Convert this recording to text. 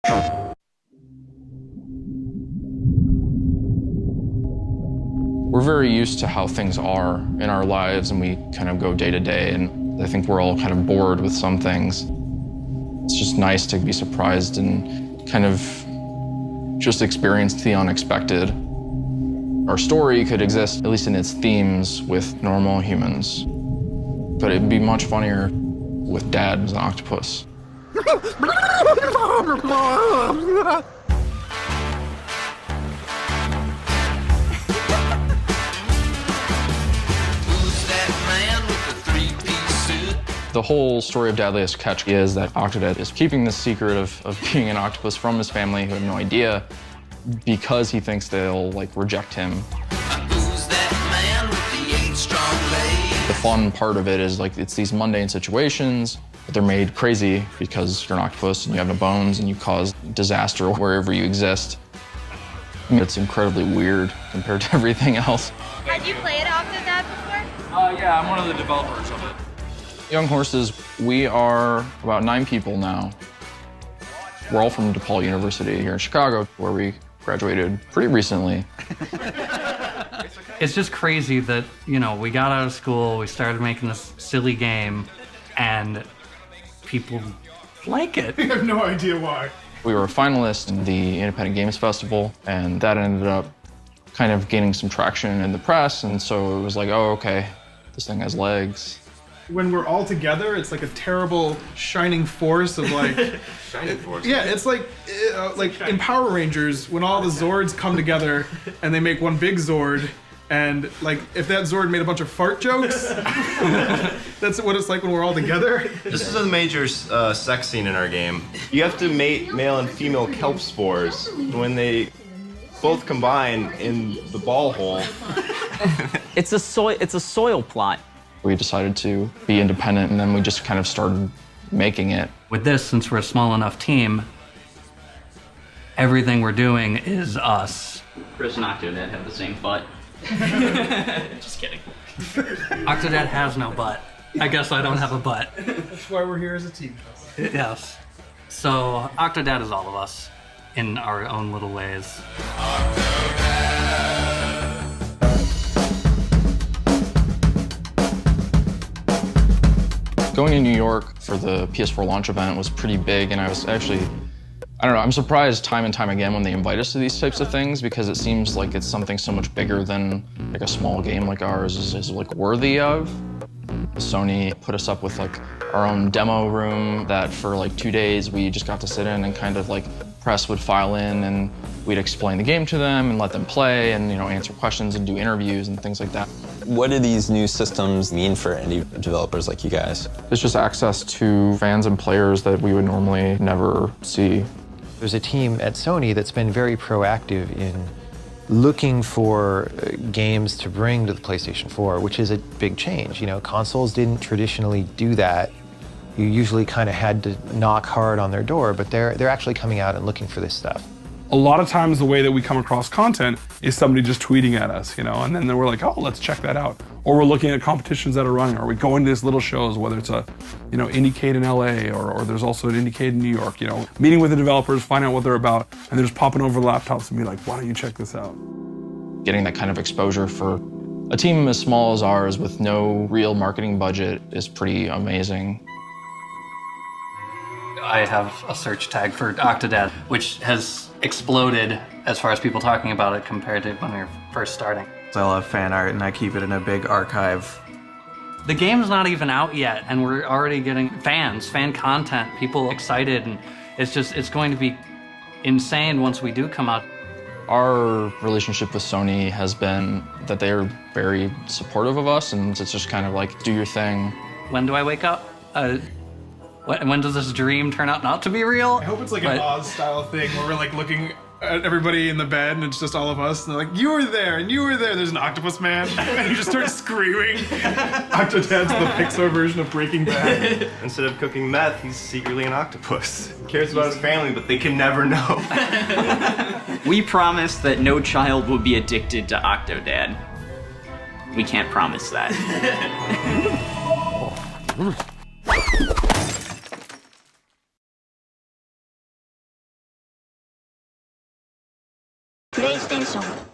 We're very used to how things are in our lives, and we kind of go day to day, and I think we're all kind of bored with some things. It's just nice to be surprised and kind of just experience the unexpected. Our story could exist, at least in its themes, with normal humans, but it'd be much funnier with Dad as an octopus. The whole story of Dadliest catch is that Octodad is keeping the secret of being an octopus from his family, who have no idea, because he thinks they'll reject him. The fun part of it is it's these mundane situations, but they're made crazy because you're an octopus and you have no bones and you cause disaster wherever you exist. I mean, it's incredibly weird compared to everything else. Have you played Octodad before? Yeah, I'm one of the developers of it. Young Horses, we are about 9 people now. We're all from DePaul University here in Chicago, where we graduated pretty recently. It's just crazy that, we got out of school, we started making this silly game, and people like it. I have no idea why. We were a finalist in the Independent Games Festival, and that ended up kind of gaining some traction in the press, and so it was like, oh, okay, this thing has legs. When we're all together, it's like a terrible shining force of Shining force? Yeah, it's like in Power Rangers, when all the Zords come together and they make one big Zord, and if that Zord made a bunch of fart jokes, that's what it's like when we're all together. This is a major sex scene in our game. You have to mate male and female kelp spores. When they both combine in the ball hole. It's a soil plot. We decided to be independent, and then we just kind of started making it. With this, since we're a small enough team, everything we're doing is us. Chris and Octodad have the same butt. Just kidding. Octodad has no butt. I guess I don't have a butt. That's why we're here as a team. Yes. So Octodad is all of us in our own little ways. Going to New York for the PS4 launch event was pretty big, and I was actually, I don't know, I'm surprised time and time again when they invite us to these types of things, because it seems like it's something so much bigger than a small game like ours is worthy of. Sony put us up with our own demo room that for 2 days we just got to sit in and kind of press would file in, and we'd explain the game to them and let them play and answer questions and do interviews and things like that. What do these new systems mean for indie developers like you guys? It's just access to fans and players that we would normally never see. There's a team at Sony that's been very proactive in looking for games to bring to the PlayStation 4, which is a big change. Consoles didn't traditionally do that. You usually kind of had to knock hard on their door, but they're actually coming out and looking for this stuff. A lot of times the way that we come across content is somebody just tweeting at us, and then we're like, oh, let's check that out. Or we're looking at competitions that are running, or we go into these little shows, whether it's a, Indiecade in LA, or there's also an Indiecade in New York, meeting with the developers, find out what they're about, and they're just popping over the laptops and be like, why don't you check this out? Getting that kind of exposure for a team as small as ours with no real marketing budget is pretty amazing. I have a search tag for Octodad, which has exploded as far as people talking about it compared to when we were first starting. I love fan art, and I keep it in a big archive. The game's not even out yet, and we're already getting fan content, people excited, and it's going to be insane once we do come out. Our relationship with Sony has been that they're very supportive of us, and it's just kind of do your thing. When do I wake up? When does this dream turn out not to be real? I hope it's an Oz-style thing where we're looking at everybody in the bed and it's just all of us, and they're like, you were there, and you were there. There's an octopus man, and you just start screaming. Octodad's the Pixar version of Breaking Bad. Instead of cooking meth, he's secretly an octopus. He cares about his family, but they can never know. We promise that no child will be addicted to Octodad. We can't promise that. PlayStation